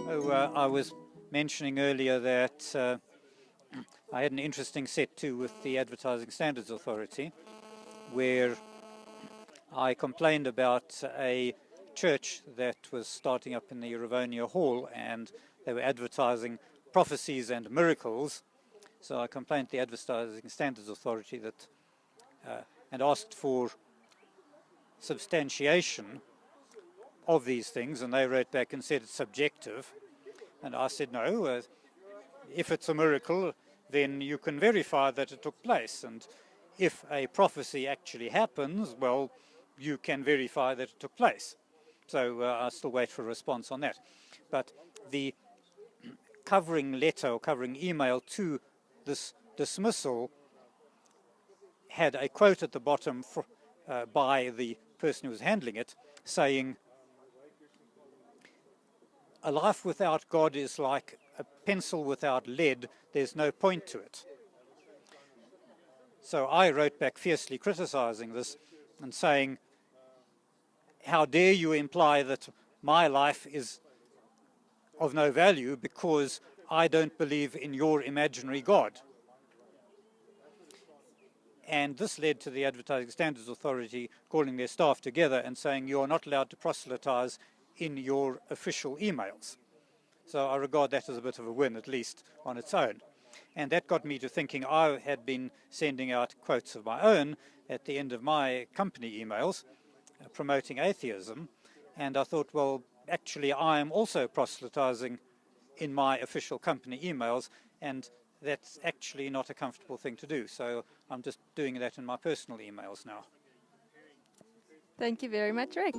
I was mentioning earlier that I had an interesting set to with the Advertising Standards Authority, where I complained about a church that was starting up in the Rivonia Hall, and they were advertising prophecies and miracles. So I complained to the Advertising Standards Authority that and asked for substantiation of these things, and they wrote back and said it's subjective. And I said, no, if it's a miracle, then you can verify that it took place. And if a prophecy actually happens, well, you can verify that it took place. So I still wait for a response on that. But the covering letter or covering email to this dismissal had a quote at the bottom by the person who was handling it, saying, "A life without God is like a pencil without lead. There's no point to it." So I wrote back fiercely criticizing this and saying, how dare you imply that my life is of no value because I don't believe in your imaginary God? And this led to the Advertising Standards Authority calling their staff together and saying, you are not allowed to proselytize in your official emails. So I regard that as a bit of a win, at least on its own. And that got me to thinking I had been sending out quotes of my own at the end of my company emails promoting atheism. And I thought, well, actually, I am also proselytizing in my official company emails, and that's actually not a comfortable thing to do. So I'm just doing that in my personal emails now. Thank you very much, Rick.